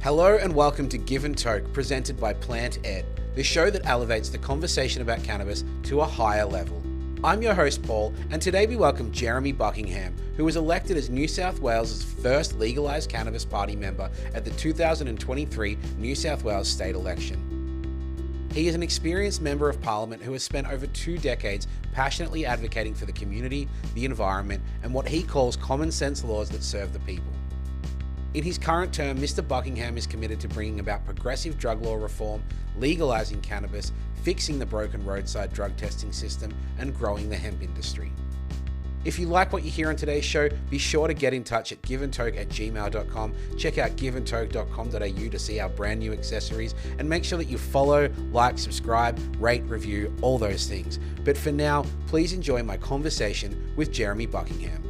Hello and welcome to Give and Toke, presented by Plant Ed, the show that elevates the conversation about cannabis to a higher level. I'm your host Paul, and today we welcome Jeremy Buckingham, who was elected as New South Wales' first Legalise Cannabis Party Member at the 2023 New South Wales State Election. He is an experienced Member of Parliament who has spent over 2 decades passionately advocating for the community, the environment, and what he calls common sense laws that serve the people. In his current term, Mr. Buckingham is committed to bringing about progressive drug law reform, legalising cannabis, fixing the broken roadside drug testing system, and growing the hemp industry. If you like what you hear on today's show, be sure to get in touch at giveandtoke@gmail.com. Check out giveandtoke.com.au to see our brand new accessories, and make sure that you follow, like, subscribe, rate, review, all those things. But for now, please enjoy my conversation with Jeremy Buckingham.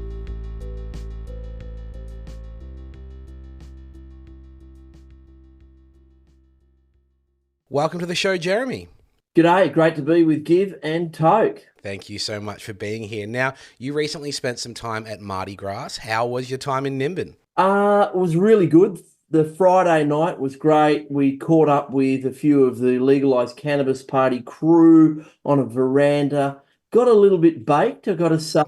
Welcome to the show, Jeremy. G'day, great to be with Give and Toke. Thank you so much for being here. Now, you recently spent some time at Mardi Gras. How was your time in Nimbin? It was really good. The Friday night was great. We caught up with a few of the Legalise Cannabis Party crew on a veranda. Got a little bit baked, I got to say.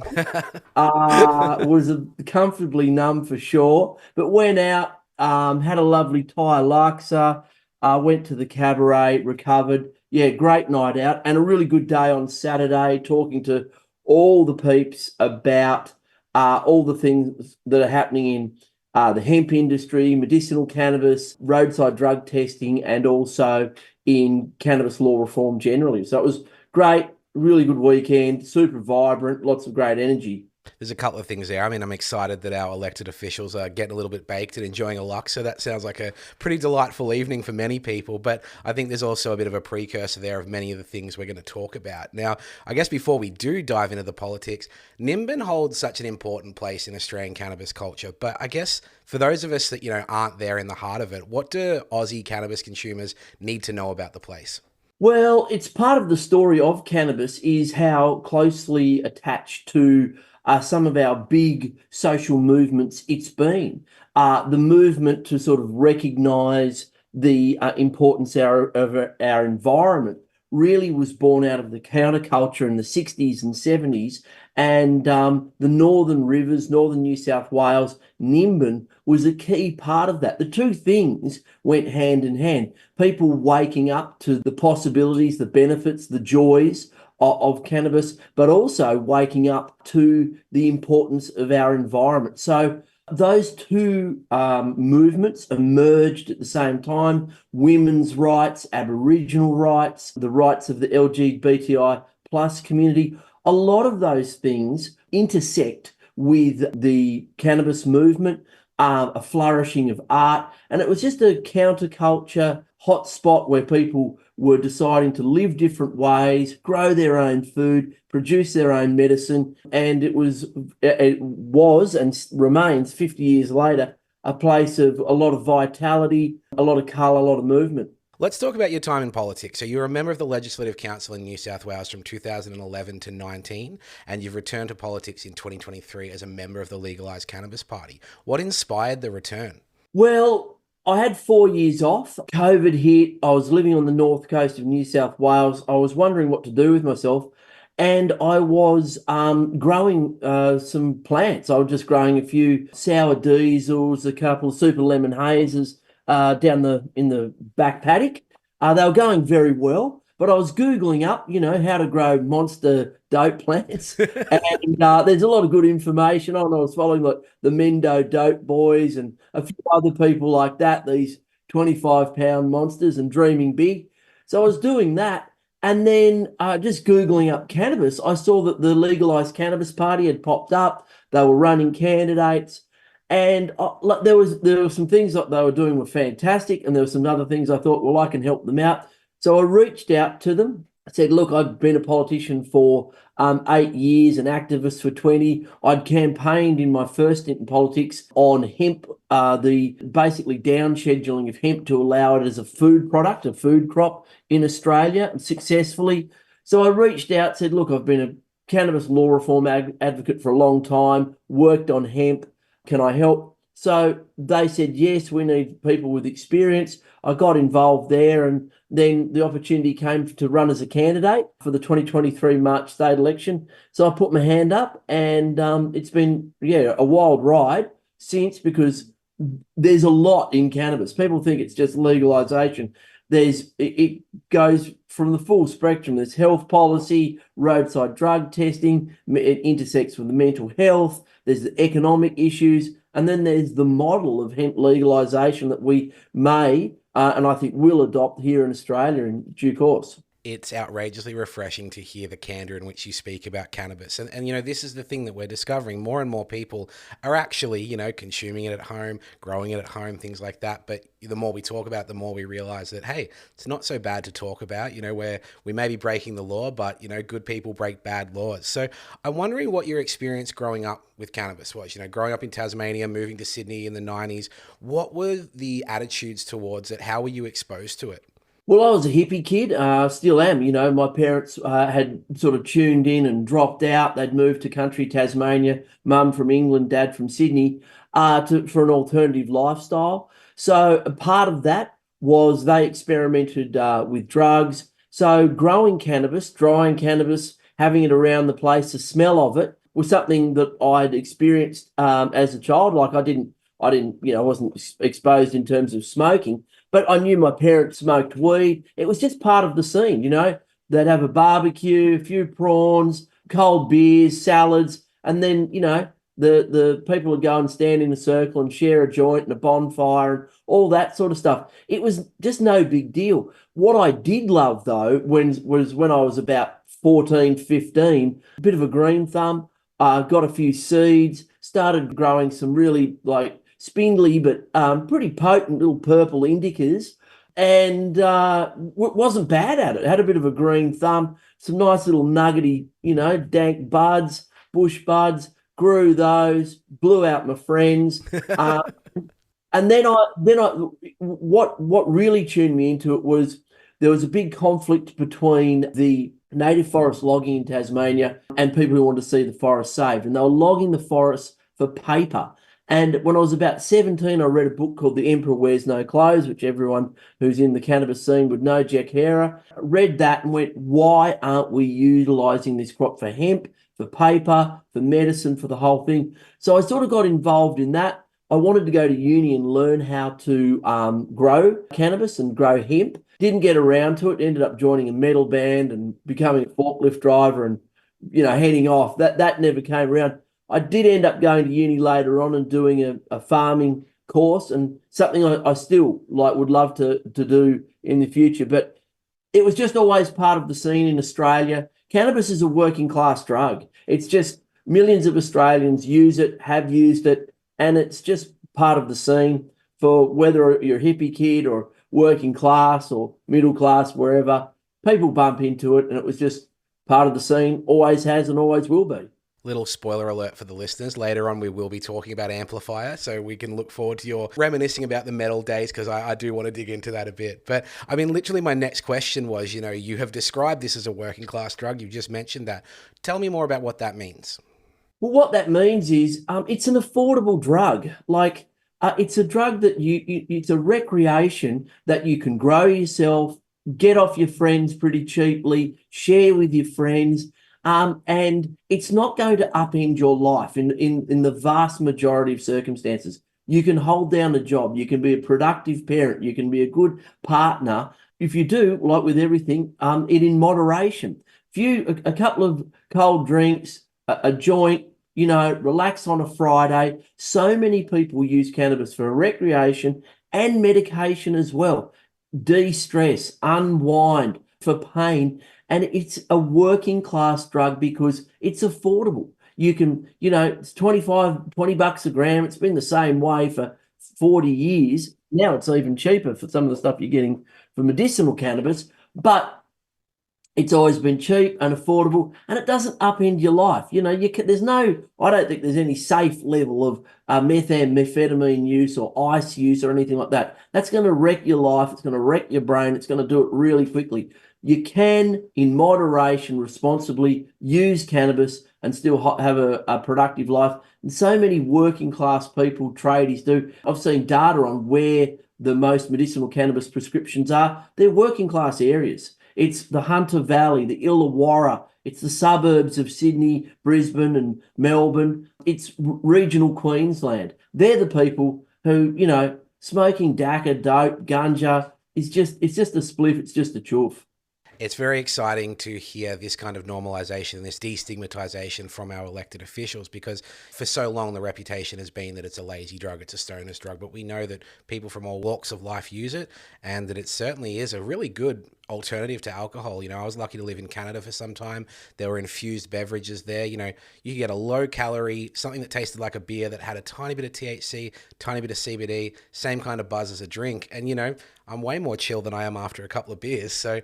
Was comfortably numb for sure. But went out, had a lovely Thai laksa. Went to the cabaret, recovered. Yeah, great night out and a really good day on Saturday, talking to all the peeps about all the things that are happening in the hemp industry, medicinal cannabis, roadside drug testing, and also in cannabis law reform generally. So it was great, really good weekend, super vibrant, lots of great energy. There's a couple of things there. I mean, I'm excited that our elected officials are getting a little bit baked and enjoying a laksa. That sounds like a pretty delightful evening for many people, but I think there's also a bit of a precursor there of many of the things we're going to talk about. Now, I guess before we do dive into the politics, Nimbin holds such an important place in Australian cannabis culture, but I guess for those of us that, aren't there in the heart of it, what do Aussie cannabis consumers need to know about the place? Well, it's part of the story of cannabis is how closely attached to some of our big social movements it's been. The movement to sort of recognise the importance of our environment really was born out of the counterculture in the 60s and 70s, and the Northern Rivers, Northern New South Wales, Nimbin was a key part of that. The two things went hand in hand. People waking up to the possibilities, the benefits, the joys of cannabis, but also waking up to the importance of our environment. So those two movements emerged at the same time: women's rights, Aboriginal rights, the rights of the LGBTI plus community. A lot of those things intersect with the cannabis movement, a flourishing of art, and it was just a counterculture hotspot where people were deciding to live different ways, grow their own food, produce their own medicine, and it was and remains 50 years later a place of a lot of vitality, a lot of colour, a lot of movement. Let's talk about your time in politics. So you're a member of the Legislative Council in New South Wales from 2011 to 19, and you've returned to politics in 2023 as a member of the Legalise Cannabis Party. What inspired the return? Well, I had 4 years off. COVID hit. I was living on the north coast of New South Wales. I was wondering what to do with myself, and I was growing some plants. I was just growing a few sour diesels, a couple of super lemon hazes down in the back paddock. They were going very well, but I was Googling up, how to grow monster dope plants. And there's a lot of good information on. I was following like the Mendo Dope Boys and a few other people like that, these 25-pound monsters, and dreaming big. So I was doing that. And then just Googling up cannabis, I saw that the Legalise Cannabis Party had popped up. They were running candidates. And there were some things that they were doing were fantastic, and there were some other things I thought, well, I can help them out. So I reached out to them. I said, look, I've been a politician for 8 years, an activist for 20. I'd campaigned in my first stint in politics on hemp, the basically down scheduling of hemp to allow it as a food product, a food crop in Australia, and successfully. So I reached out, said, look, I've been a cannabis law reform advocate for a long time, worked on hemp. Can I help? So they said, yes, we need people with experience. I got involved there, and then the opportunity came to run as a candidate for the 2023 March state election. So I put my hand up, and it's been, a wild ride since, because there's a lot in cannabis. People think it's just legalisation. It goes from the full spectrum. There's health policy, roadside drug testing, it intersects with the mental health, there's the economic issues, and then there's the model of hemp legalisation that we may, and I think will adopt here in Australia in due course. It's outrageously refreshing to hear the candor in which you speak about cannabis. And this is the thing that we're discovering. More and more people are actually, consuming it at home, growing it at home, things like that. But the more we talk about it, the more we realize that, hey, it's not so bad to talk about, where we may be breaking the law, but, good people break bad laws. So I'm wondering what your experience growing up with cannabis was, growing up in Tasmania, moving to Sydney in the 90s. What were the attitudes towards it? How were you exposed to it? Well, I was a hippie kid, still am. My parents had sort of tuned in and dropped out. They'd moved to country Tasmania, mum from England, dad from Sydney, for an alternative lifestyle. So a part of that was they experimented with drugs. So growing cannabis, drying cannabis, having it around the place, the smell of it was something that I'd experienced as a child. Like I wasn't exposed in terms of smoking, but I knew my parents smoked weed. It was just part of the scene, They'd have a barbecue, a few prawns, cold beers, salads, and then, the people would go and stand in a circle and share a joint and a bonfire and all that sort of stuff. It was just no big deal. What I did love, though, was when I was about 14, 15, a bit of a green thumb, got a few seeds, started growing some really spindly but pretty potent little purple indicas, and wasn't bad at it. Had a bit of a green thumb, some nice little nuggety, dank buds, bush buds, grew those, blew out my friends. And then what really tuned me into it was there was a big conflict between the native forest logging in Tasmania and people who wanted to see the forest saved, and they were logging the forest for paper. And when I was about 17, I read a book called The Emperor Wears No Clothes, which everyone who's in the cannabis scene would know, Jack Herer. Read that and went, why aren't we utilising this crop for hemp, for paper, for medicine, for the whole thing? So I sort of got involved in that. I wanted to go to uni and learn how to grow cannabis and grow hemp. Didn't get around to it. Ended up joining a metal band and becoming a forklift driver and, heading off. That never came around. I did end up going to uni later on and doing a farming course, and something I still would love to do in the future. But it was just always part of the scene in Australia. Cannabis is a working class drug. It's just millions of Australians use it, have used it, and it's just part of the scene for whether you're a hippie kid or working class or middle class, wherever. People bump into it, and it was just part of the scene, always has and always will be. Little spoiler alert for the listeners. Later on, we will be talking about Amplifier, so we can look forward to your reminiscing about the metal days, because I do want to dig into that a bit. But I mean, literally my next question was, you have described this as a working class drug. You just mentioned that. Tell me more about what that means. Well, what that means is it's an affordable drug. It's a drug that it's a recreation that you can grow yourself, get off your friends pretty cheaply, share with your friends. And it's not going to upend your life in the vast majority of circumstances. You can hold down a job. You can be a productive parent. You can be a good partner. If you do, like with everything, it in moderation. A couple of cold drinks, a joint, relax on a Friday. So many people use cannabis for recreation and medication as well. De-stress, unwind, for pain. And it's a working class drug because it's affordable. You can, it's $20 a gram. It's been the same way for 40 years. Now it's even cheaper for some of the stuff you're getting for medicinal cannabis, but it's always been cheap and affordable, and it doesn't upend your life. I don't think there's any safe level of methamphetamine use or ice use or anything like that. That's going to wreck your life. It's going to wreck your brain. It's going to do it really quickly. You can, in moderation, responsibly use cannabis and still have a productive life. And so many working class people, tradies do. I've seen data on where the most medicinal cannabis prescriptions are. They're working class areas. It's the Hunter Valley, the Illawarra, it's the suburbs of Sydney, Brisbane and Melbourne. It's regional Queensland. They're the people who, smoking DACA, dope, ganja, it's just a spliff, it's just a chuff. It's very exciting to hear this kind of normalization, this destigmatization from our elected officials, because for so long the reputation has been that it's a lazy drug, it's a stoner's drug, but we know that people from all walks of life use it, and that it certainly is a really good alternative to alcohol. I was lucky to live in Canada for some time. There were infused beverages there. You could get a low calorie, something that tasted like a beer that had a tiny bit of THC, tiny bit of CBD, same kind of buzz as a drink. And, I'm way more chill than I am after a couple of beers. So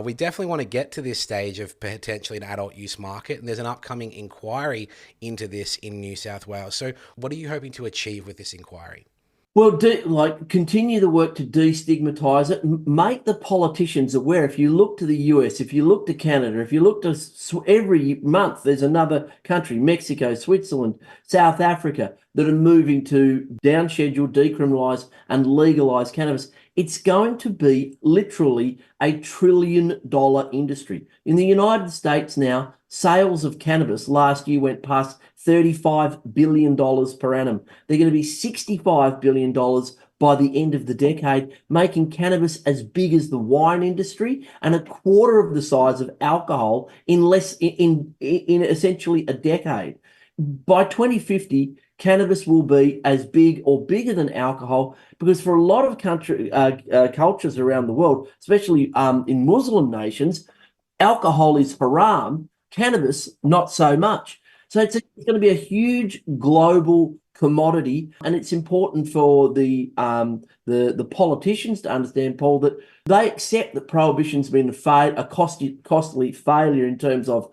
we definitely want to get to this stage of potentially an adult use market. And there's an upcoming inquiry into this in New South Wales. So what are you hoping to achieve with this inquiry? Well, continue the work to destigmatise it, make the politicians aware. If you look to the US, if you look to Canada, if you look to every month, there's another country, Mexico, Switzerland, South Africa, that are moving to downschedule, decriminalise and legalise cannabis. It's going to be literally $1 trillion industry. In the United States now, sales of cannabis last year went past $35 billion per annum. They're going to be $65 billion by the end of the decade, making cannabis as big as the wine industry and a quarter of the size of alcohol in essentially a decade. By 2050, cannabis will be as big or bigger than alcohol, because for a lot of cultures around the world, especially in Muslim nations, alcohol is haram, cannabis not so much. So it's going to be a huge global commodity, and it's important for the politicians to understand, Paul, that they accept that prohibition's been a costly failure in terms of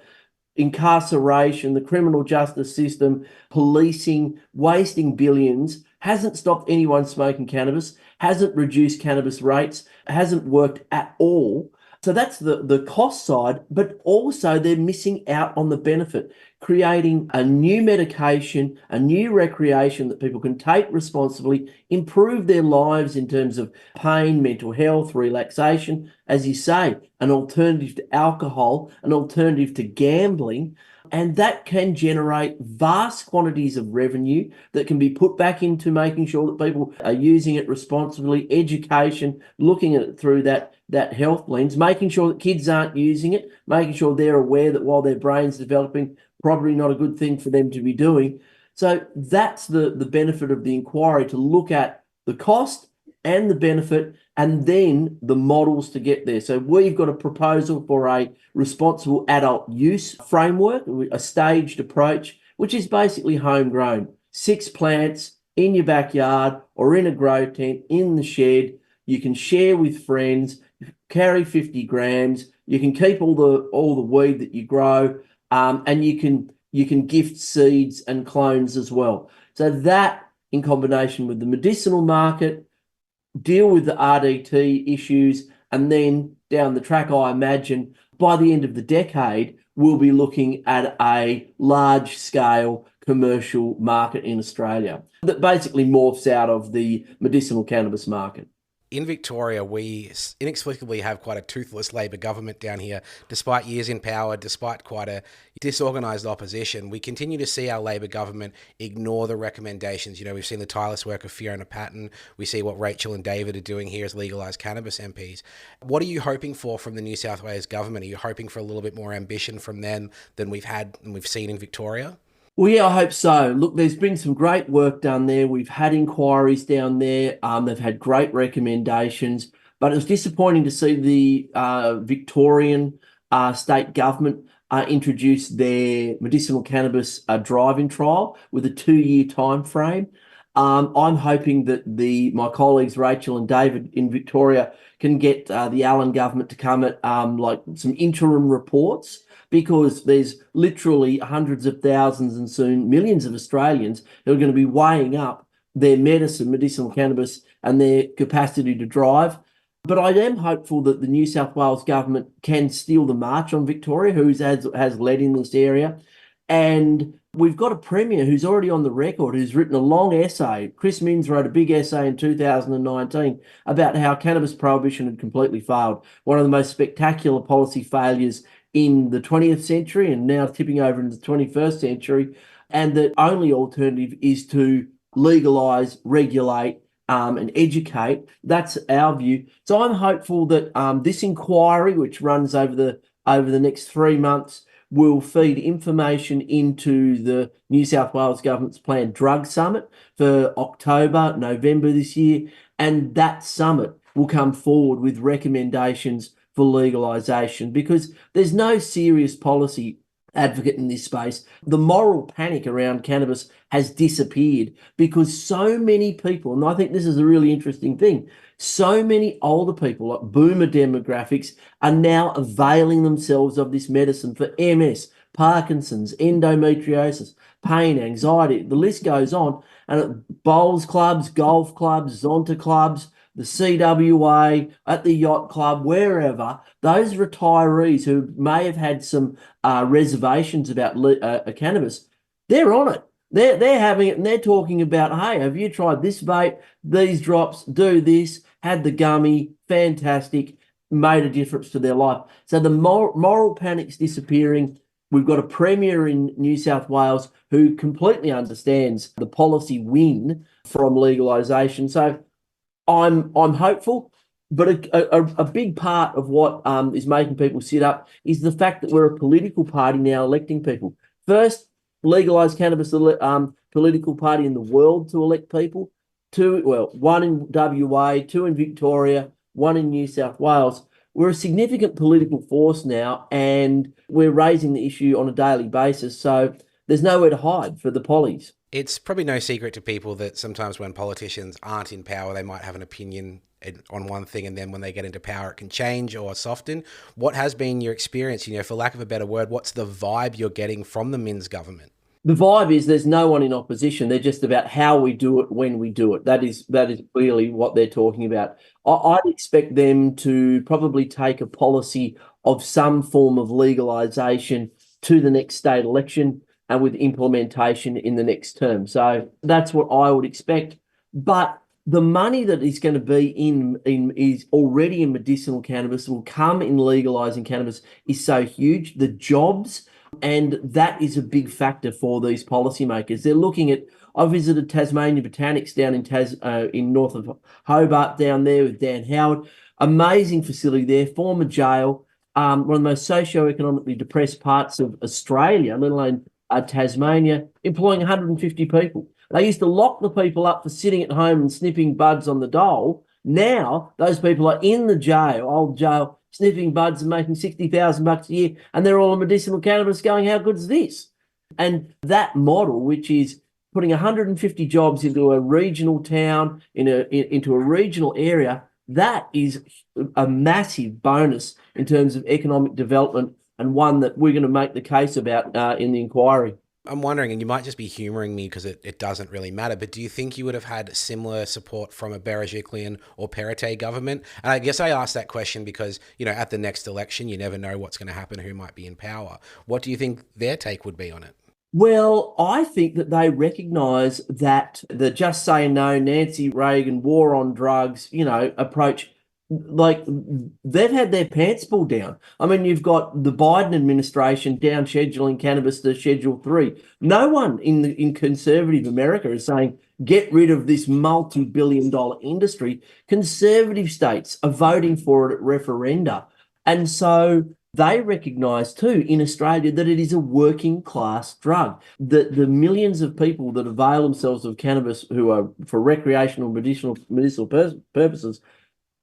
incarceration, the criminal justice system, policing, wasting billions, hasn't stopped anyone smoking cannabis, hasn't reduced cannabis rates, hasn't worked at all. So that's the cost side, but also they're missing out on the benefit, creating a new medication, a new recreation that people can take responsibly, improve their lives in terms of pain, mental health, relaxation, as you say, an alternative to alcohol, an alternative to gambling. And that can generate vast quantities of revenue that can be put back into making sure that people are using it responsibly, education, looking at it through that health lens, making sure that kids aren't using it, making sure they're aware that while their brain's developing, probably not a good thing for them to be doing. So that's the benefit of the inquiry, to look at the cost and the benefit and then the models to get there. So we've got a proposal for a responsible adult use framework, a staged approach, which is basically homegrown. 6 plants in your backyard or in a grow tent in the shed. You can share with friends, carry 50 grams. You can keep all the weed that you grow, and you can gift seeds and clones as well. So that, in combination with the medicinal market, deal with the RDT issues, and then down the track, I imagine by the end of the decade, we'll be looking at a large-scale commercial market in Australia that basically morphs out of the medicinal cannabis market. In Victoria, we inexplicably have quite a toothless Labor government down here. Despite years in power, despite quite a disorganised opposition, we continue to see our Labor government ignore the recommendations. We've seen the tireless work of Fiona Patten. We see what Rachel and David are doing here as Legalise Cannabis MPs. What are you hoping for from the New South Wales government? Are you hoping for a little bit more ambition from them than we've seen in Victoria? Well, yeah, I hope so. Look, there's been some great work done there. We've had inquiries down there. They've had great recommendations, but it was disappointing to see the Victorian state government introduce their medicinal cannabis drive-in trial with a 2-year time frame. I'm hoping that my colleagues Rachel and David in Victoria can get the Allen government to come at some interim reports, because there's literally hundreds of thousands and soon millions of Australians who are going to be weighing up their medicinal cannabis and their capacity to drive. But I am hopeful that the New South Wales government can steal the march on Victoria, who has led in this area, And we've got a premier who's already on the record, who's written a long essay. Chris Minns wrote a big essay in 2019 about how cannabis prohibition had completely failed. One of the most spectacular policy failures in the 20th century and now tipping over into the 21st century. And the only alternative is to legalise, regulate, and educate. That's our view. So I'm hopeful that this inquiry, which runs over the next 3 months, will feed information into the New South Wales government's planned drug summit for October, November this year. And that summit will come forward with recommendations for legalisation, because there's no serious policy advocate in this space. The moral panic around cannabis has disappeared because so many people, and I think this is a really interesting thing, so many older people, like boomer demographics, are now availing themselves of this medicine for MS, Parkinson's, endometriosis, pain, anxiety. The list goes on. And at bowls clubs, golf clubs, Zonta clubs, the CWA, at the yacht club, wherever, those retirees who may have had some reservations about cannabis, they're on it. They're having it, and they're talking about, hey, have you tried this vape, these drops, do this, had the gummy, fantastic, made a difference to their life. So the moral panic's disappearing. We've got a premier in New South Wales who completely understands the policy win from legalisation. So I'm hopeful, but a big part of what is making people sit up is the fact that we're a political party now electing people. First, Legalise Cannabis political party in the world to elect people. One in WA, two in Victoria, one in New South Wales. We're a significant political force now, and we're raising the issue on a daily basis. So there's nowhere to hide for the pollies. It's probably no secret to people that sometimes when politicians aren't in power, they might have an opinion on one thing, and then when they get into power, it can change or soften. What has been your experience, for lack of a better word, what's the vibe you're getting from the Minns government? The vibe is there's no one in opposition. They're just about how we do it when we do it. That is clearly what they're talking about. I'd expect them to probably take a policy of some form of legalisation to the next state election, and with implementation in the next term. So that's what I would expect. But the money that is going to be in is already in medicinal cannabis, will come in legalising cannabis, is so huge. The jobs, and that is a big factor for these policymakers. They're looking at, I visited Tasmania Botanics down in north of Hobart down there with Dan Howard. Amazing facility there, former jail, one of the most socioeconomically depressed parts of Australia, let alone Tasmania, employing 150 people. They used to lock the people up for sitting at home and sniffing buds on the dole. Now those people are in the jail, old jail, sniffing buds and making $60,000 a year, and they're all on medicinal cannabis going, how good is this? And that model, which is putting 150 jobs into a regional town, into a regional area, that is a massive bonus in terms of economic development, and one that we're going to make the case about in the inquiry. I'm wondering, and you might just be humouring me because it doesn't really matter, but do you think you would have had similar support from a Berejiklian or Perrottet government? And I guess I asked that question because, at the next election, you never know what's going to happen, who might be in power. What do you think their take would be on it? Well, I think that they recognise that the just say no, Nancy Reagan, war on drugs, approach, like, they've had their pants pulled down. I mean, you've got the Biden administration down scheduling cannabis to Schedule 3. No one in conservative America is saying, get rid of this multi-billion-dollar industry. Conservative states are voting for it at referenda. And so they recognise too in Australia that it is a working class drug. The millions of people that avail themselves of cannabis who are for recreational medicinal purposes,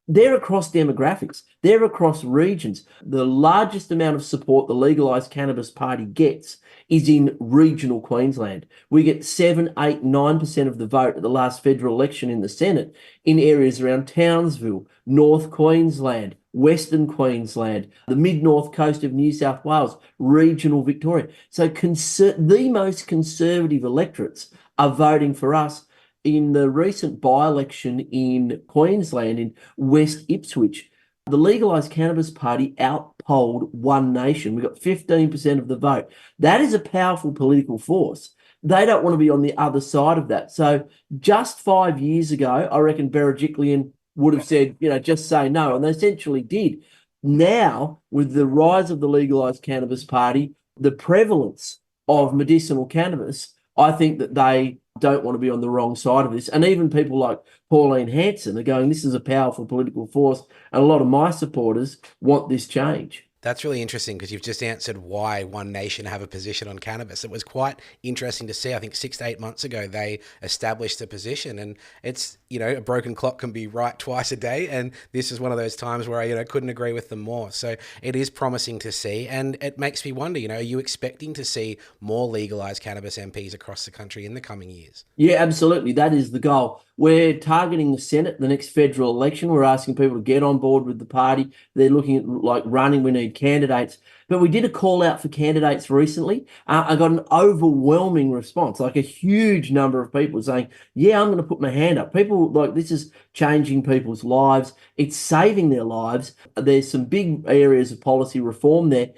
they're across demographics. They're across regions. The largest amount of support the Legalise Cannabis Party gets is in regional Queensland. We get 7, 8, 9% of the vote at the last federal election in the Senate in areas around Townsville, North Queensland, Western Queensland, the mid-north coast of New South Wales, regional Victoria. So the most conservative electorates are voting for us. In the recent by-election in Queensland, in West Ipswich, The Legalise Cannabis Party outpolled One Nation. We got 15% of the vote. That is a powerful political force. They don't want to be on the other side of that. So just 5 years ago, I reckon Berejiklian would have said, just say no, and they essentially did. Now, with the rise of the Legalised Cannabis Party, the prevalence of medicinal cannabis, I think that they don't want to be on the wrong side of this. And even people like Pauline Hanson are going, this is a powerful political force, and a lot of my supporters want this change. That's really interesting because you've just answered why One Nation have a position on cannabis. It was quite interesting to see. I think 6 to 8 months ago, they established a position, and it's, a broken clock can be right twice a day. And this is one of those times where I, couldn't agree with them more. So it is promising to see. And it makes me wonder, are you expecting to see more legalized cannabis MPs across the country in the coming years? Yeah, absolutely. That is the goal. We're targeting the Senate, the next federal election. We're asking people to get on board with the party. They're looking at running. We need candidates. But we did a call out for candidates recently. I got an overwhelming response, like a huge number of people saying, yeah, I'm going to put my hand up. People this is changing people's lives. It's saving their lives. There's some big areas of policy reform there.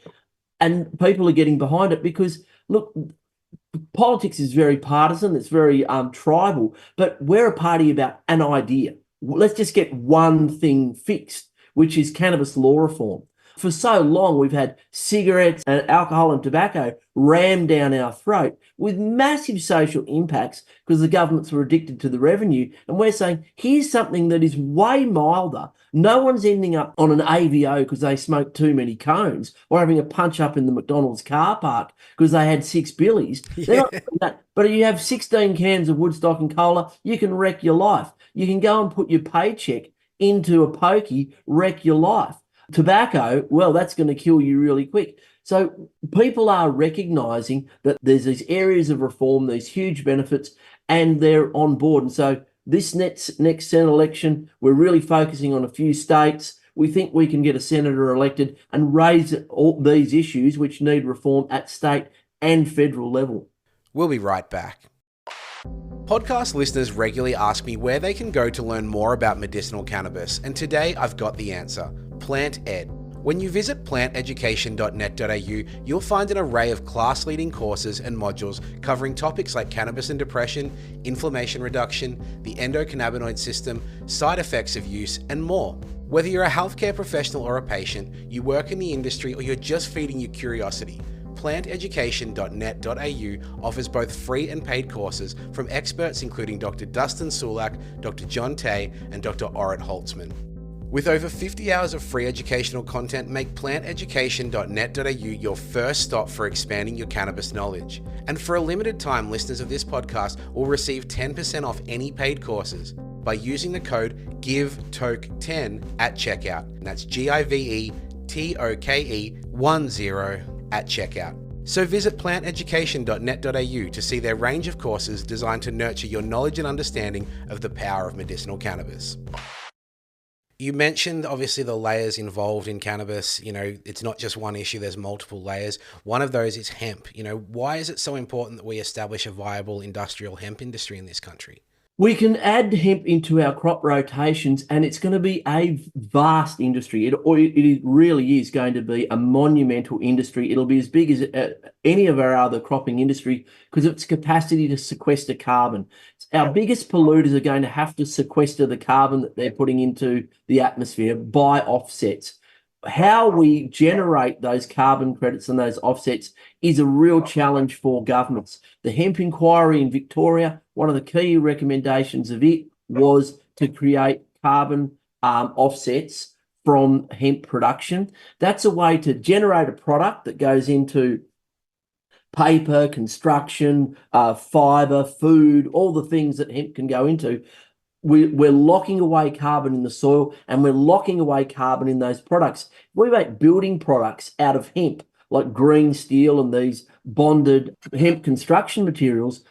And people are getting behind it because, look, politics is very partisan, it's very tribal, but we're a party about an idea. Let's just get one thing fixed, which is cannabis law reform. For so long, we've had cigarettes and alcohol and tobacco rammed down our throat with massive social impacts because the governments were addicted to the revenue. And we're saying, here's something that is way milder. No one's ending up on an AVO because they smoked too many cones or having a punch up in the McDonald's car park because they had 6 billies. They're not doing that. But if you have 16 cans of Woodstock and Cola, you can wreck your life. You can go and put your paycheck into a pokey, wreck your life. Tobacco, well, that's going to kill you really quick. So people are recognising that there's these areas of reform, these huge benefits, and they're on board. And so this next Senate election, we're really focusing on a few states. We think we can get a senator elected and raise all these issues which need reform at state and federal level. We'll be right back. Podcast listeners regularly ask me where they can go to learn more about medicinal cannabis, and today I've got the answer: Plant Ed. When you visit planteducation.net.au, you'll find an array of class-leading courses and modules covering topics like cannabis and depression, inflammation reduction, the endocannabinoid system, side effects of use, and more. Whether you're a healthcare professional or a patient, you work in the industry, or you're just feeding your curiosity, planteducation.net.au offers both free and paid courses from experts including Dr. Dustin Sulak, Dr. John Tay, and Dr. Orit Holtzman. With over 50 hours of free educational content, make planteducation.net.au your first stop for expanding your cannabis knowledge. And for a limited time, listeners of this podcast will receive 10% off any paid courses by using the code GIVETOKE10 at checkout. And that's GIVETOKE10 at checkout. So visit planteducation.net.au to see their range of courses designed to nurture your knowledge and understanding of the power of medicinal cannabis. You mentioned, obviously, the layers involved in cannabis. It's not just one issue, there's multiple layers. One of those is hemp. Why is it so important that we establish a viable industrial hemp industry in this country? We can add hemp into our crop rotations, and it's going to be a vast industry. It really is going to be a monumental industry. It'll be as big as any of our other cropping industry because of its capacity to sequester carbon. Our biggest polluters are going to have to sequester the carbon that they're putting into the atmosphere by offsets. How we generate those carbon credits and those offsets is a real challenge for governments. The hemp inquiry in Victoria, one of the key recommendations of it was to create carbon offsets from hemp production. That's a way to generate a product that goes into paper, construction, fibre, food, all the things that hemp can go into. We're locking away carbon in the soil, and we're locking away carbon in those products. We make building products out of hemp, like green steel and these bonded hemp construction materials.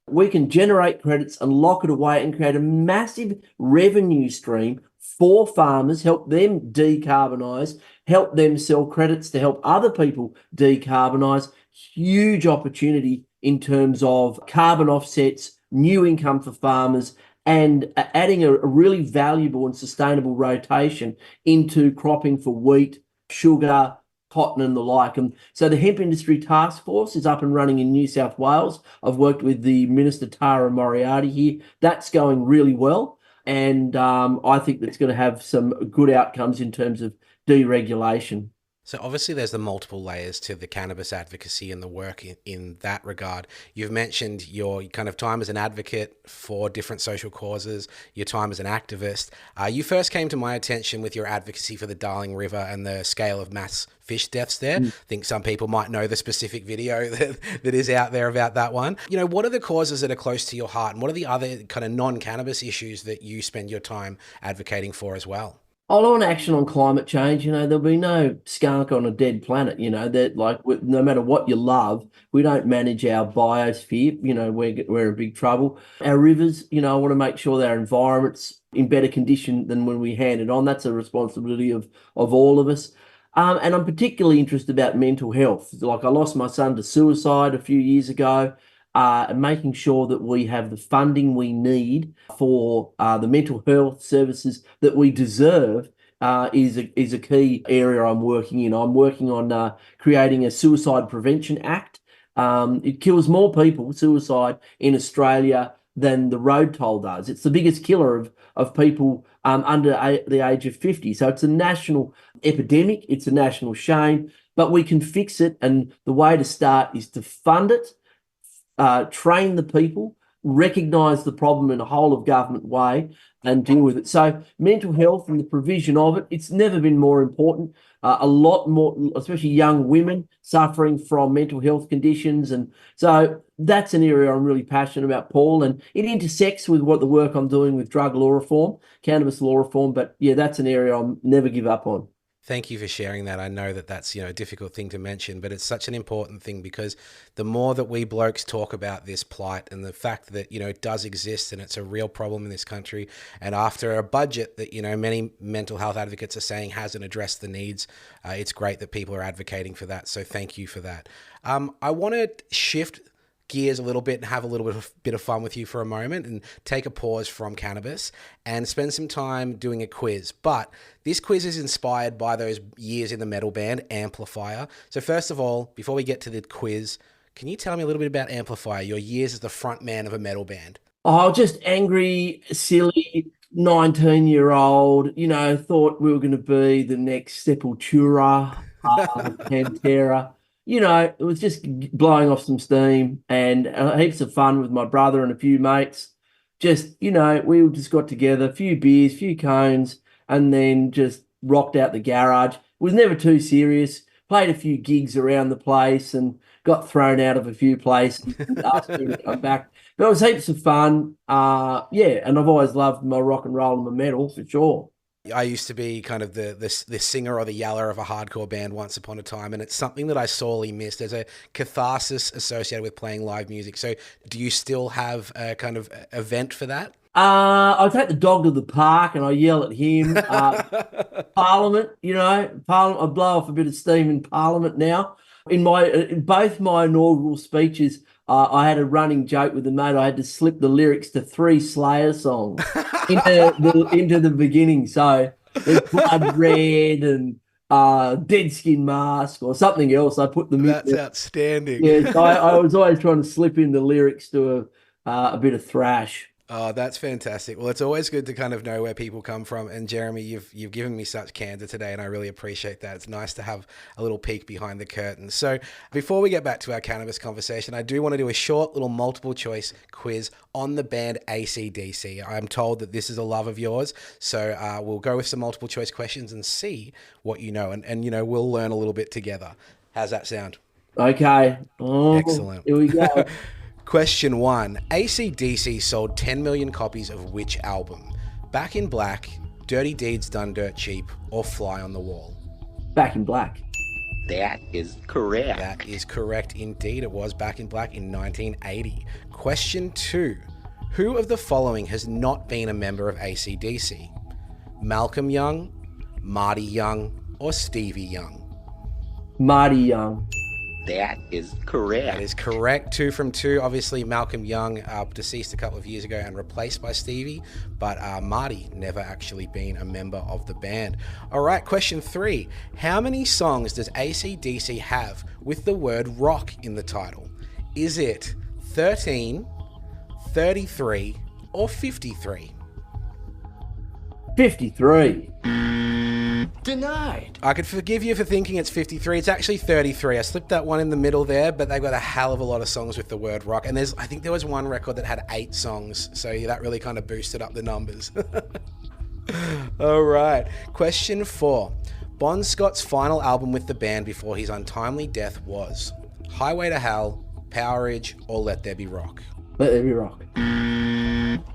We can generate credits and lock it away and create a massive revenue stream for farmers, help them decarbonise, help them sell credits to help other people decarbonise. Huge opportunity in terms of carbon offsets, new income for farmers, and adding a really valuable and sustainable rotation into cropping for wheat, sugar, cotton and the like. And so the Hemp Industry Task Force is up and running in New South Wales. I've worked with the Minister Tara Moriarty here. That's going really well. And I think that's going to have some good outcomes in terms of deregulation. So obviously there's the multiple layers to the cannabis advocacy and the work in that regard. You've mentioned your kind of time as an advocate for different social causes, your time as an activist. You first came to my attention with your advocacy for the Darling River and the scale of mass fish deaths there. I think some people might know the specific video that is out there about that one. You know, what are the causes that are close to your heart, and what are the other kind of non-cannabis issues that you spend your time advocating for as well? I want action on climate change. There'll be no skunk on a dead planet. That like no matter what you love, we don't manage our biosphere. We're in big trouble. Our rivers, I want to make sure that our environment's in better condition than when we hand it on. That's a responsibility of all of us. And I'm particularly interested about mental health. Like I lost my son to suicide a few years ago. And making sure that we have the funding we need for the mental health services that we deserve is a key area I'm working in. I'm working on creating a Suicide Prevention Act. It kills more people, suicide, in Australia than the road toll does. It's the biggest killer of people under the age of 50. So it's a national epidemic. It's a national shame, but we can fix it. And the way to start is to fund it, train the people, recognise the problem in a whole of government way and deal with it. So mental health and the provision of it, it's never been more important. A lot more, especially young women suffering from mental health conditions. And so that's an area I'm really passionate about, Paul, and it intersects with what the work I'm doing with drug law reform, cannabis law reform. But yeah, that's an area I'll never give up on. Thank you for sharing that. I know that that's, a difficult thing to mention, but it's such an important thing because the more that we blokes talk about this plight and the fact that, it does exist and it's a real problem in this country, and after a budget that, many mental health advocates are saying hasn't addressed the needs, it's great that people are advocating for that. So thank you for that. I want to shift gears a little bit and have a little bit of fun with you for a moment and take a pause from cannabis and spend some time doing a quiz. But this quiz is inspired by those years in the metal band Amplifier. So first of all, before we get to the quiz, can you tell me a little bit about Amplifier, your years as the front man of a metal band? Oh, just angry, silly, 19-year-old, thought we were going to be the next Sepultura, Pantera. It was just blowing off some steam and heaps of fun with my brother and a few mates. Just, we all just got together, a few beers, a few cones, and then just rocked out the garage. It was never too serious. Played a few gigs around the place and got thrown out of a few places and asked me to come back. But it was heaps of fun. And I've always loved my rock and roll and my metal for sure. I used to be kind of the singer or the yeller of a hardcore band once upon a time, and it's something that I sorely miss. There's a catharsis associated with playing live music. So do you still have a kind of event for that? I take the dog to the park and I yell at him. Parliament, Parliament. I blow off a bit of steam in Parliament now. In both my inaugural speeches, I had a running joke with the mate. I had to slip the lyrics to 3 Slayer songs into the beginning. So there's Blood Red and Dead Skin Mask or something else. I put them in. That's outstanding. Yeah, so I was always trying to slip in the lyrics to a bit of thrash. Oh, that's fantastic. Well, it's always good to kind of know where people come from. And Jeremy, you've given me such candor today, and I really appreciate that. It's nice to have a little peek behind the curtain. So before we get back to our cannabis conversation, I do want to do a short little multiple choice quiz on the band AC/DC. I'm told that this is a love of yours. So we'll go with some multiple choice questions and see what you know. And we'll learn a little bit together. How's that sound? Okay. Oh, excellent. Here we go. Question 1. AC/DC sold 10 million copies of which album? Back in Black, Dirty Deeds Done Dirt Cheap, or Fly on the Wall? Back in Black. That is correct. That is correct indeed. It was Back in Black in 1980. Question 2. Who of the following has not been a member of AC/DC? Malcolm Young, Marty Young, or Stevie Young? Marty Young. That is That correct. is correct. 2 from 2. Obviously, Malcolm Young deceased a couple of years ago and replaced by Stevie, but Marty never actually been a member of the band. All right, question 3. How many songs does AC/DC have with the word rock in the title? Is it 13, 33, or 53? 53. Denied. I could forgive you for thinking it's 53. It's actually 33. I slipped that one in the middle there, but they've got a hell of a lot of songs with the word rock. And I think there was one record that had 8 songs. So that really kind of boosted up the numbers. All right. Question 4. Bon Scott's final album with the band before his untimely death was Highway to Hell, Powerage, or Let There Be Rock? Let There Be Rock.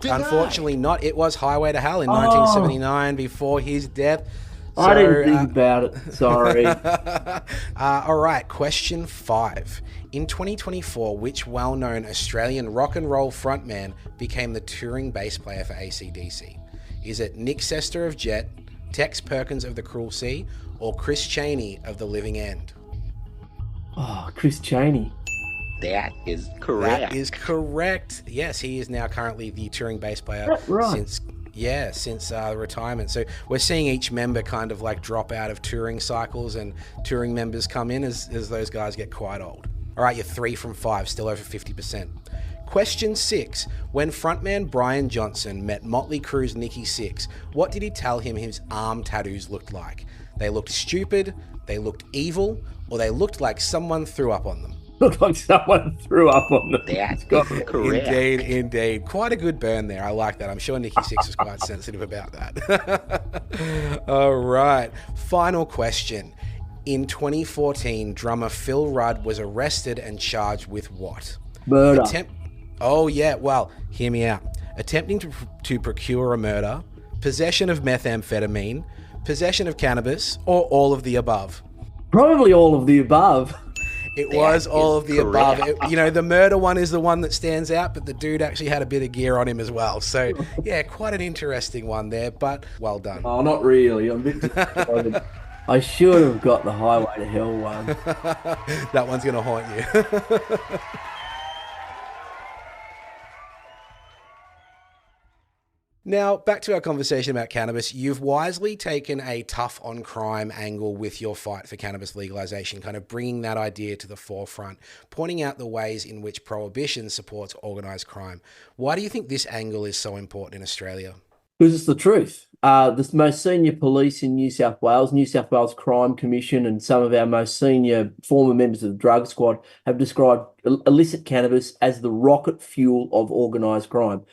Unfortunately not. It was Highway to Hell in 1979 before his death. So, I didn't think about it. Sorry. All right, question 5. In 2024, which well-known Australian rock and roll frontman became the touring bass player for AC/DC? Is it Nick Sester of Jet, Tex Perkins of The Cruel Sea, or Chris Chaney of The Living End? Oh, Chris Chaney. That is correct. That is correct. Yes, he is now currently the touring bass player Right. since retirement. So we're seeing each member kind of like drop out of touring cycles and touring members come in as those guys get quite old. All right, you're 3 from 5, still over 50%. Question 6. When frontman Brian Johnson met Motley Crue's Nikki Sixx, what did he tell him his arm tattoos looked like? They looked stupid, they looked evil, or they looked like someone threw up on them? Looked like someone threw up on them. That's Got correct. Indeed. Quite a good burn there. I like that. I'm sure Nikki Sixx was quite sensitive about that. All right. Final question. In 2014, drummer Phil Rudd was arrested and charged with what? Murder. Oh, yeah. Well, hear me out. Attempting to procure a murder, possession of methamphetamine, possession of cannabis, or all of the above? Probably all of the above. It was all of the above. correct. The murder one is the one that stands out, but the dude actually had a bit of gear on him as well. So, yeah, quite an interesting one there, but well done. Oh, not really. I'm a bit disappointed. I should have got the Highway to Hell one. That one's going to haunt you. Now, back to our conversation about cannabis. You've wisely taken a tough on crime angle with your fight for cannabis legalization, kind of bringing that idea to the forefront, pointing out the ways in which prohibition supports organized crime. Why do you think this angle is so important in Australia? Because it's the truth. The most senior police in New South Wales Crime Commission, and some of our most senior former members of the drug squad have described illicit cannabis as the rocket fuel of organised crime.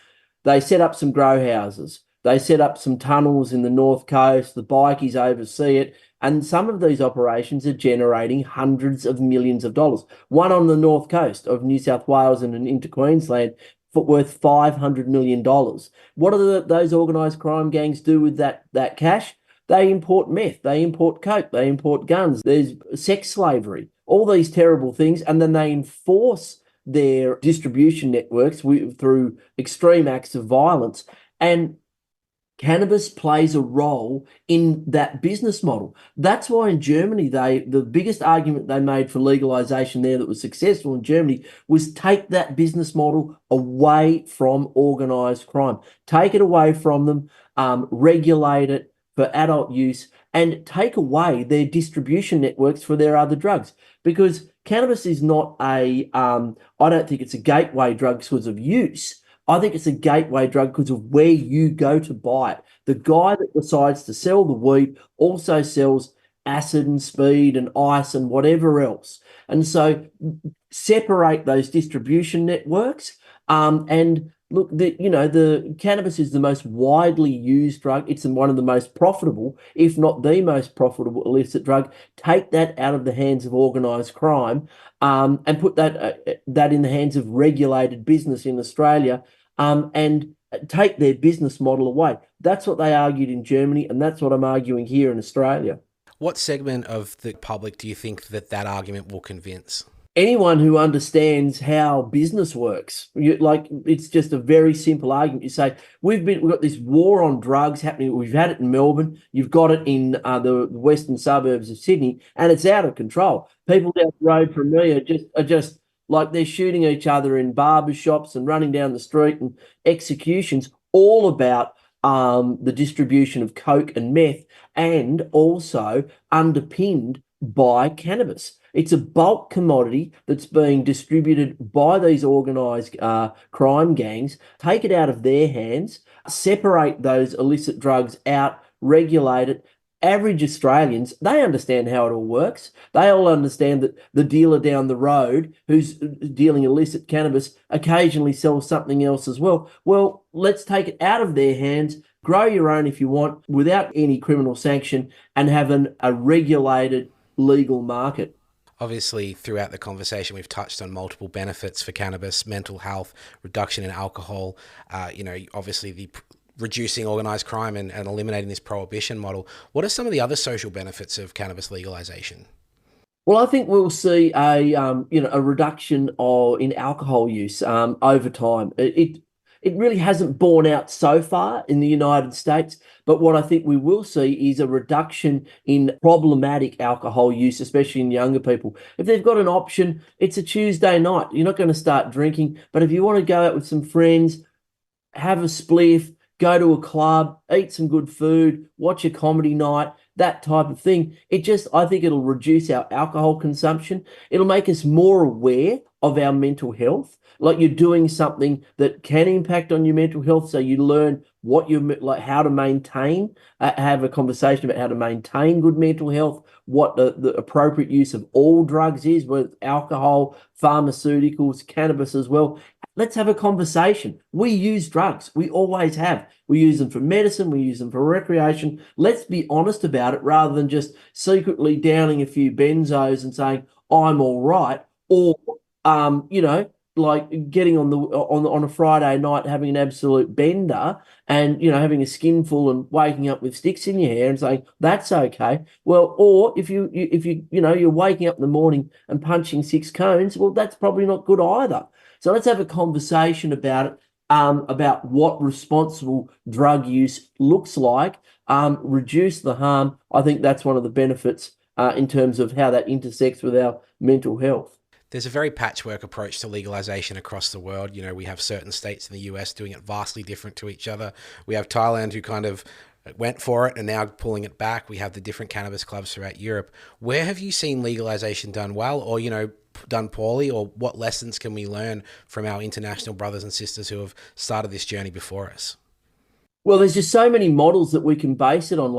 They set up some grow houses. They set up some tunnels in the North Coast. The bikies oversee it. And some of these operations are generating hundreds of millions of dollars. One on the North Coast of New South Wales and into Queensland for worth $500 million. What do those organised crime gangs do with that cash? They import meth, they import coke, they import guns, there's sex slavery, all these terrible things, and then they enforce their distribution networks through extreme acts of violence. And cannabis plays a role in that business model. That's why in Germany, the biggest argument they made for legalization there that was successful in Germany was take that business model away from organized crime. Take it away from them, regulate it for adult use, and take away their distribution networks for their other drugs. Because cannabis is not I don't think it's a gateway drug because of use. I think it's a gateway drug because of where you go to buy it. The guy that decides to sell the weed also sells acid and speed and ice and whatever else. And so separate those distribution networks. And look, the cannabis is the most widely used drug. It's one of the most profitable, if not the most profitable illicit drug. Take that out of the hands of organised crime, and put that in the hands of regulated business in Australia, and take their business model away. That's what they argued in Germany, and that's what I'm arguing here in Australia. What segment of the public do you think that argument will convince? anyone who understands how business works, it's just a very simple argument. You say we've got this war on drugs happening. We've had it in Melbourne. You've got it in the western suburbs of Sydney, and it's out of control. People down the road from me are just like they're shooting each other in barber shops and running down the street, and executions all about the distribution of coke and meth, and also underpinned by cannabis. It's a bulk commodity that's being distributed by these organised crime gangs. Take it out of their hands, separate those illicit drugs out, regulate it. Average Australians, they understand how it all works. They all understand that the dealer down the road who's dealing illicit cannabis occasionally sells something else as well. Well, let's take it out of their hands, grow your own if you want, without any criminal sanction, and have a regulated legal market. Obviously, throughout the conversation, we've touched on multiple benefits for cannabis: mental health, reduction in alcohol, obviously the reducing organised crime and eliminating this prohibition model. What are some of the other social benefits of cannabis legalisation? Well, I think we'll see a reduction in alcohol use over time. It really hasn't borne out so far in the United States, but what I think we will see is a reduction in problematic alcohol use, especially in younger people. If they've got an option, it's a Tuesday night. You're not going to start drinking, but if you want to go out with some friends, have a spliff, go to a club, eat some good food, watch a comedy night, that type of thing. I think it'll reduce our alcohol consumption. It'll make us more aware of our mental health. Like, you're doing something that can impact on your mental health, so you learn how to maintain, have a conversation about how to maintain good mental health, what the appropriate use of all drugs is, whether it's alcohol, pharmaceuticals, cannabis as well. Let's have a conversation. We use drugs. We always have. We use them for medicine. We use them for recreation. Let's be honest about it, rather than just secretly downing a few benzos and saying, I'm all right. Or, like getting on a Friday night, having an absolute bender and, having a skinful and waking up with sticks in your hair and saying, that's okay. Well, or if you're waking up in the morning and punching 6 cones, well, that's probably not good either. So let's have a conversation about it, about what responsible drug use looks like, reduce the harm. I think that's one of the benefits in terms of how that intersects with our mental health. There's a very patchwork approach to legalization across the world. We have certain states in the US doing it vastly different to each other. We have Thailand, who kind of went for it and now pulling it back. We have the different cannabis clubs throughout Europe. Where have you seen legalization done well, or, done poorly, or what lessons can we learn from our international brothers and sisters who have started this journey before us? Well, there's just so many models that we can base it on,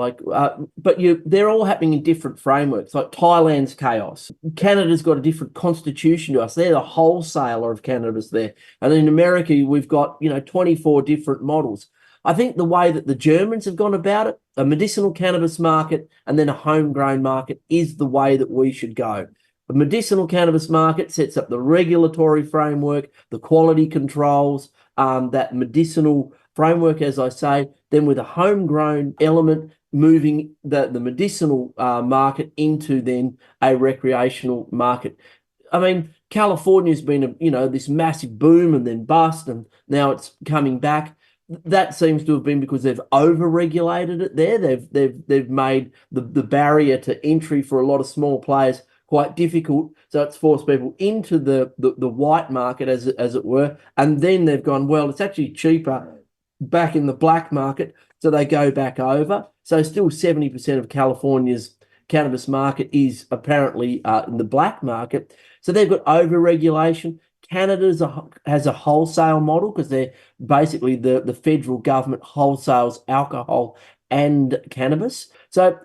but they're all happening in different frameworks. Like Thailand's chaos. Canada's got a different constitution to us. They're the wholesaler of cannabis there. And in America, we've got, 24 different models. I think the way that the Germans have gone about it, a medicinal cannabis market and then a homegrown market, is the way that we should go. The medicinal cannabis market sets up the regulatory framework, the quality controls, that medicinal framework, as I say, then with a homegrown element, moving the medicinal market into then a recreational market. I mean, California's been this massive boom and then bust, and now it's coming back. That seems to have been because they've over-regulated it there. They've made the barrier to entry for a lot of small players quite difficult, so it's forced people into the white market, as it were, and then they've gone, well, it's actually cheaper back in the black market, so they go back over. So still 70% of California's cannabis market is apparently in the black market. So they've got over-regulation. Canada has a wholesale model, because they're basically the federal government wholesales alcohol and cannabis. So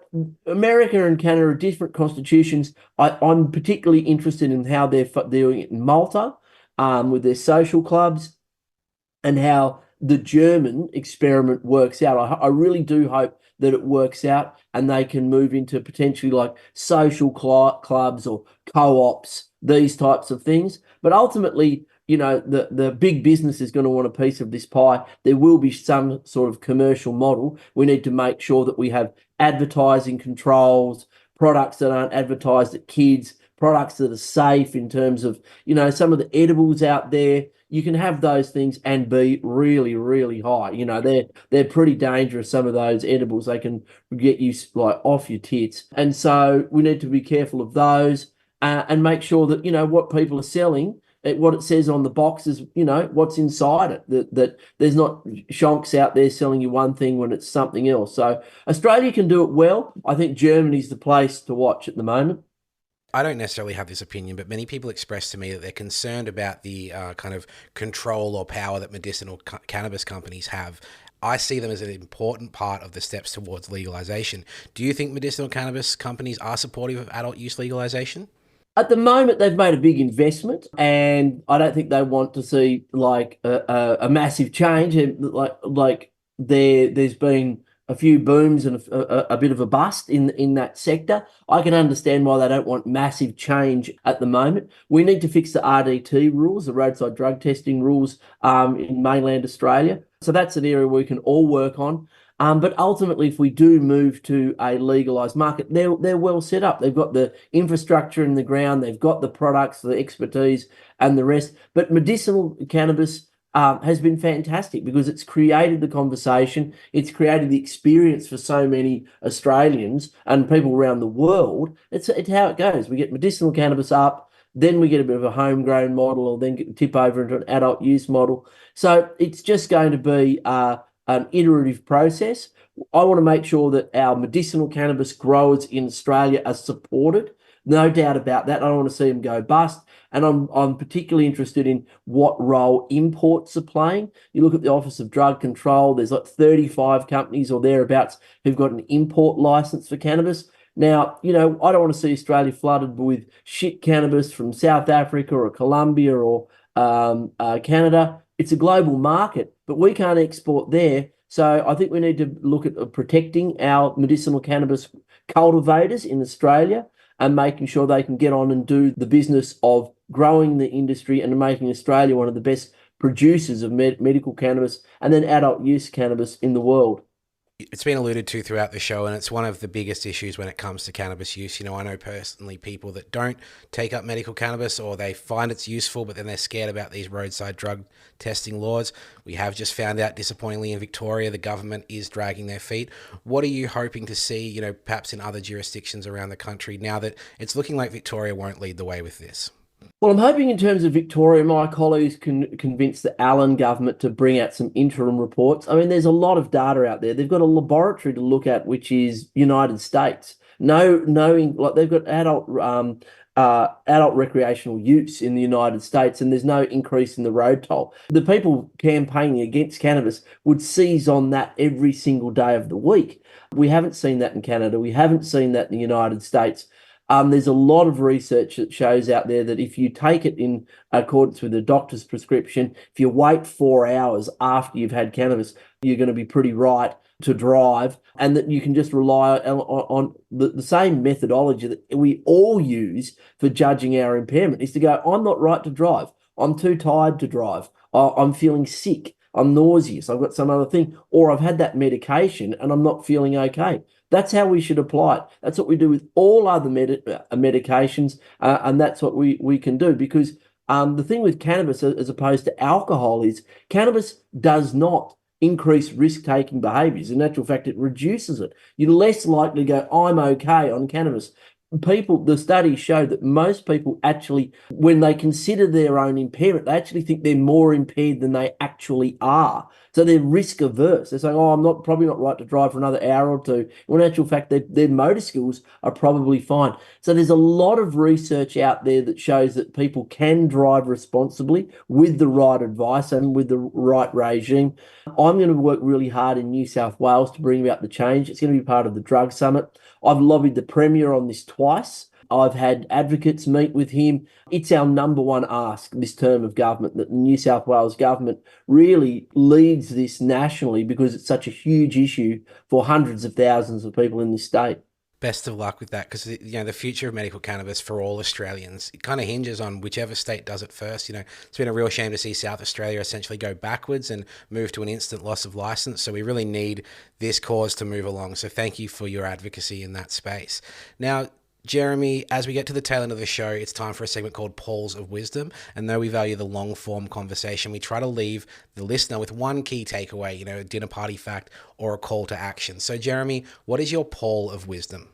America and Canada are different constitutions. I'm particularly interested in how they're doing it in Malta with their social clubs, and how the German experiment works out. I really do hope that it works out and they can move into potentially like social clubs or co-ops, these types of things. But ultimately, the big business is going to want a piece of this pie. There will be some sort of commercial model. We need to make sure that we have advertising controls, products that aren't advertised at kids, products that are safe in terms of, some of the edibles out there. You can have those things and be really, really high. They're pretty dangerous, some of those edibles. They can get you like off your tits. And so we need to be careful of those and make sure that, what people are selling, what it says on the box is, what's inside it, that there's not shonks out there selling you one thing when it's something else. So Australia can do it well. I think Germany's the place to watch at the moment. I don't necessarily have this opinion, but many people express to me that they're concerned about the kind of control or power that medicinal cannabis companies have. I see them as an important part of the steps towards legalization. Do you think medicinal cannabis companies are supportive of adult use legalization? At the moment, they've made a big investment, and I don't think they want to see like a massive change. Like there's been a few booms and a bit of a bust in that sector. I can understand why they don't want massive change at the moment. We need to fix the RDT rules, the roadside drug testing rules, in mainland Australia. So that's an area we can all work on. But ultimately, if we do move to a legalised market, they're well set up. They've got the infrastructure in the ground, they've got the products, the expertise, and the rest. But medicinal cannabis has been fantastic because it's created the conversation, it's created the experience for so many Australians and people around the world. It's how it goes. We get medicinal cannabis up, then we get a bit of a homegrown model, or then tip over into an adult use model. So it's just going to be an iterative process. I want to make sure that our medicinal cannabis growers in Australia are supported. No doubt about that. I don't want to see them go bust. And I'm particularly interested in what role imports are playing. You look at the Office of Drug Control, there's like 35 companies or thereabouts who've got an import license for cannabis. Now, I don't want to see Australia flooded with shit cannabis from South Africa or Colombia or Canada. It's a global market, but we can't export there. So I think we need to look at protecting our medicinal cannabis cultivators in Australia and making sure they can get on and do the business of growing the industry and making Australia one of the best producers of medical cannabis and then adult use cannabis in the world. It's been alluded to throughout the show, and it's one of the biggest issues when it comes to cannabis use. I know personally people that don't take up medical cannabis, or they find it's useful, but then they're scared about these roadside drug testing laws. We have just found out, disappointingly, in Victoria, the government is dragging their feet. What are you hoping to see, perhaps in other jurisdictions around the country, now that it's looking like Victoria won't lead the way with this? Well, I'm hoping in terms of Victoria, my colleagues can convince the Allen government to bring out some interim reports. I mean, there's a lot of data out there. They've got a laboratory to look at, which is United States. Like they've got adult recreational use in the United States, and there's no increase in the road toll. The people campaigning against cannabis would seize on that every single day of the week. We haven't seen that in Canada. We haven't seen that in the United States. There's a lot of research that shows out there that if you take it in accordance with a doctor's prescription, if you wait 4 hours after you've had cannabis, you're going to be pretty right to drive, and that you can just rely on the same methodology that we all use for judging our impairment is to go, I'm not right to drive. I'm too tired to drive. I'm feeling sick. I'm nauseous. I've got some other thing, or I've had that medication and I'm not feeling okay. That's how we should apply it. That's what we do with all other medications, and that's what we can do, because the thing with cannabis as opposed to alcohol is cannabis does not increase risk-taking behaviours. In actual fact, it reduces it. You're less likely to go, I'm okay on cannabis. The studies show that most people actually, when they consider their own impairment, they actually think they're more impaired than they actually are. So they're risk averse. They're saying, I'm probably not right to drive for another hour or two. When in actual fact, their motor skills are probably fine. So there's a lot of research out there that shows that people can drive responsibly with the right advice and with the right regime. I'm going to work really hard in New South Wales to bring about the change. It's going to be part of the drug summit. I've lobbied the Premier on this twice. I've had advocates meet with him. It's our number one ask this term of government, that the New South Wales government really leads this nationally, because it's such a huge issue for hundreds of thousands of people in this state. Best of luck with that, because the future of medical cannabis for all Australians, it kind of hinges on whichever state does it first. It's been a real shame to see South Australia essentially go backwards and move to an instant loss of license. So we really need this cause to move along. So thank you for your advocacy in that space. Now, Jeremy, as we get to the tail end of the show, it's time for a segment called Polls of Wisdom. And though we value the long form conversation, we try to leave the listener with one key takeaway, a dinner party fact or a call to action. So Jeremy, what is your poll of wisdom?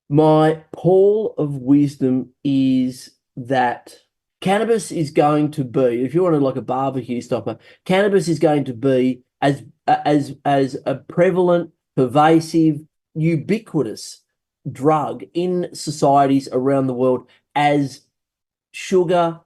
My poll of wisdom is that cannabis is going to be, if you want to like a barbecue stopper, cannabis is going to be as a prevalent, pervasive, ubiquitous drug in societies around the world as sugar,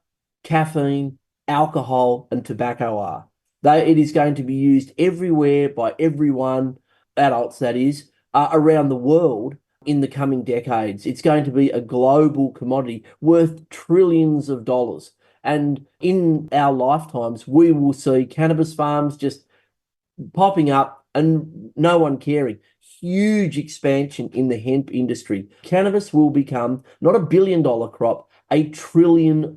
caffeine, alcohol, and tobacco are. It is going to be used everywhere by everyone, adults that is, around the world in the coming decades. It's going to be a global commodity worth trillions of dollars. And in our lifetimes, we will see cannabis farms just popping up and no one caring. Huge expansion in the hemp industry. Cannabis will become not $1 billion crop, $1 trillion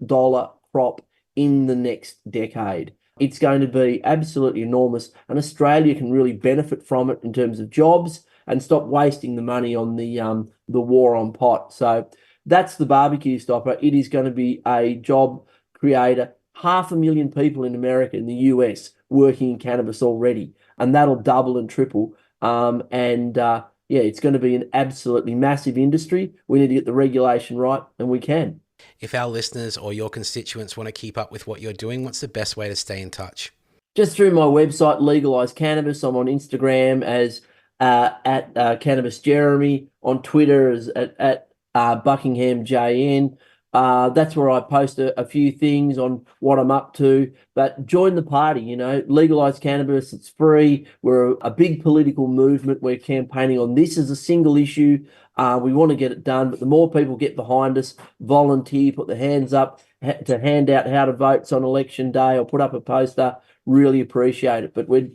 crop in the next decade. It's going to be absolutely enormous, and Australia can really benefit from it in terms of jobs and stop wasting the money on the war on pot. So that's the barbecue stopper. It is going to be a job creator. 500,000 people in America and the US working in cannabis already, and that'll double and triple. It's going to be an absolutely massive industry. We need to get the regulation right, and we can. If our listeners or your constituents want to keep up with what you're doing, what's the best way to stay in touch? Just through my website, Legalise Cannabis. I'm on Instagram as at Cannabis Jeremy, on Twitter as at Buckingham JN. That's where I post a few things on what I'm up to. But join the party, Legalise Cannabis. It's free. We're a big political movement. We're campaigning on this as a single issue. We want to get it done, but the more people get behind us, volunteer, put their hands up to hand out how to vote on election day or put up a poster, really appreciate it. But we're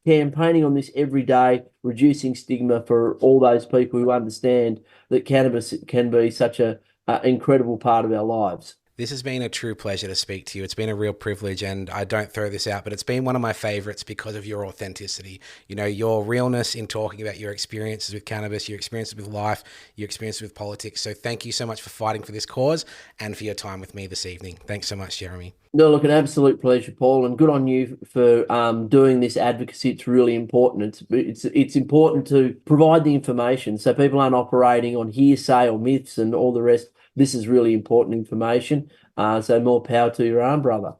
campaigning on this every day, reducing stigma for all those people who understand that cannabis can be such a incredible part of our lives. This has been a true pleasure to speak to you. It's been a real privilege, and I don't throw this out, but it's been one of my favorites because of your authenticity. Your realness in talking about your experiences with cannabis, your experiences with life, your experiences with politics. So thank you so much for fighting for this cause and for your time with me this evening. Thanks so much, Jeremy. No, look, an absolute pleasure, Paul, and good on you for doing this advocacy. It's really important. It's important to provide the information so people aren't operating on hearsay or myths and all the rest. This is really important information. So more power to your arm, brother.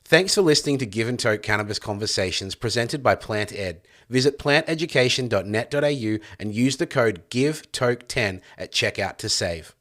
Thanks for listening to Give and Toke Cannabis Conversations presented by Plant Ed. Visit planteducation.net.au and use the code GIVETOKE10 at checkout to save.